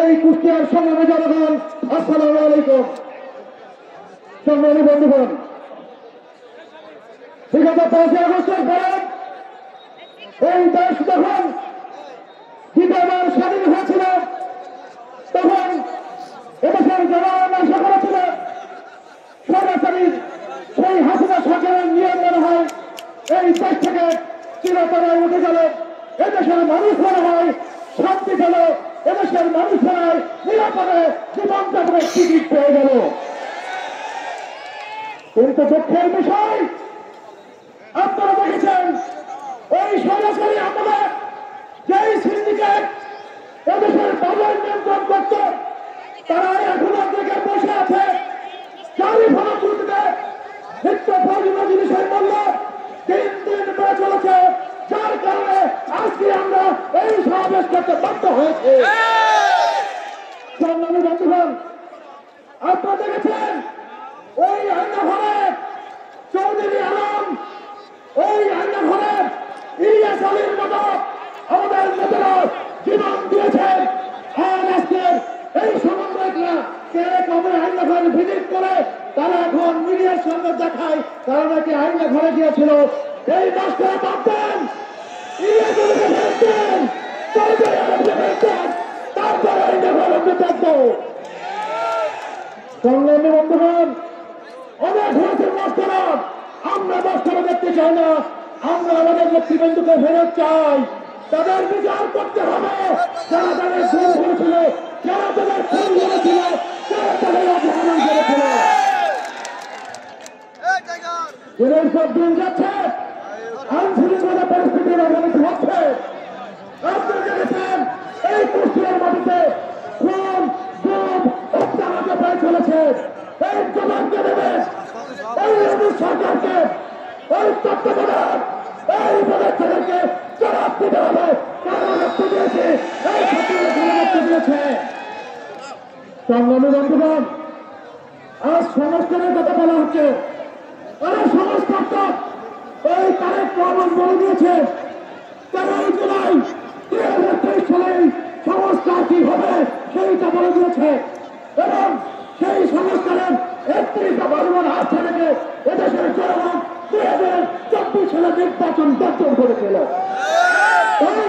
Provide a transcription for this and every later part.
এই কুষ্টিয়ার সংগ্রামী জনগণ, আসসালামু আলাইকুম। সংগ্রামী বন্ধুগণ, বিগত 5ই আগস্টের পরে এই দেশ যখন দ্বিতীয়বার স্বাধীন হয়েছিল, তখন এদেশের জনগণ আশা করেছিল সরাসরি সেই হাসিনা সরকারের নিয়ম মনে হয় এই দেশ থেকে চিরতরে উঠে গেল, এদেশের মানুষ মনে হয় শান্তি পেল, এদেশের মানুষ মনে হয় নিরাপদে জীবন যাপনের টিকিট পেয়ে গেল। কিন্তু দুঃখের বিষয়, আপনারা দেখেছেন ওই সরাসরি আমলে যেই সিন্ডিকেট এদেশের বাজার নিয়ন্ত্রণ করত, তারা এখনো থেকে বসে আছে। চারি ফলশ্রুতিতে নিত্য প্রয়োজনীয় জিনিসের মূল্য দিন দিন বেড়ে চলেছে, যার কারণে আজকে আমরা এই সমাবেশ করতে বাধ্য হয়েছে। সংগ্রামী বন্ধুগণ, আপনারা দেখেছেন ওই আইনাঘরে চৌধুরী আলম, ওই আইনাঘরে ইলিয়াস আলীর মতো আমাদের নেতারা জীবন দিয়েছেন। আর আজকে এই সমন্বয়করা কে কবে আইনাঘর ভিজিট করে তারা এখন মিডিয়ার সঙ্গে দেখায় তারা নাকি আইনাঘরে গিয়েছিল। এই মাস্টার ভাবতেন ইলিয়াস আলীকে ফেলতেন, চৌধুরী আলমকে ফেলতেন, তারপরে আইনাঘরে দেখবো। সংগ্রামী বন্ধুগণ, অনেক হয়েছে মাস্টারা, আমরা মাস্টারা দেখতে চাই না, আমরা আমাদের নেতৃবৃন্দকে ফেরত চাই। তাদের বিচার করতে হবে যারা তাদের খুন করেছিল, যারা তাদের খুন করেছিল, যারা তাদের অপহরণ করেছিল। দিনের পর দিন যাচ্ছে, আইনশৃঙ্খলা পরিস্থিতির অবনতি হচ্ছে। আপনারা দেখেছেন এই কুষ্টিয়ার মাটিতে খুন, গুম, হত্যাকে পেয়ে চলেছে। এই জবাবকে দেবে এই সরকারকে, এই তত্ত্বাবধায়ক এই পদক্ষেপকে জবাব দিতে হবে। কারণ রক্ত দিয়েছে, এই ছাত্ররা রক্ত দিয়েছে। সংগ্রামী বন্ধুগণ, আজ সংস্কারের কথা বলা হচ্ছে, আরে সংস্কার তো এই তারেক রহমান বলে দিয়েছে 13 জুলাই 2023 সালে সংস্কার কি হবে সেইটা বলে দিয়েছে, এবং সেই সংস্কারের 31 দফা হাত থেকে এদেশের জনগণ 2024 সালে নির্বাচন বর্জন করেছিল। এই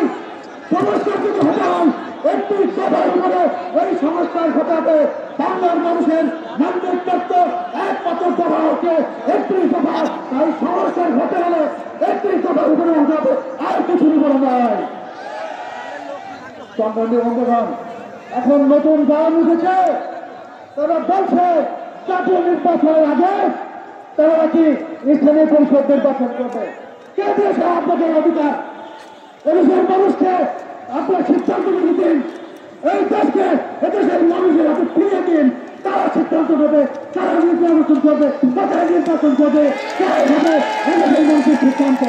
সংস্কার যদি হতে হয় 31 দফার উপরে এই সংস্কার ঘটাতে বাংলার মানুষের নাগরিক তত্ত্ব একমাত্র দফা হচ্ছে 31 দফা। তাই সংস্কার ঘটে হলে 31 দফার উপরে হতে হবে, আর কিছু বলা নাই। সংগ্রামী বন্ধুগণ, এখন নতুন গান উঠেছে, তারা বলছে জাতীয় নির্বাচনের আগে তারা নাকি স্থানীয় পরিষদ নির্বাচন করবে। কে দিয়েছে আপনাদের অধিকার? এদেশের মানুষকে আপনার সিদ্ধান্ত দিন, এই দেশকে এদেশের মানুষের হাতে ফিরিয়ে দিন। তারা সিদ্ধান্ত নেবে, তারা নির্বাচন করবে, কোথায় নির্বাচন করবে, এদেশের মানুষের সিদ্ধান্ত।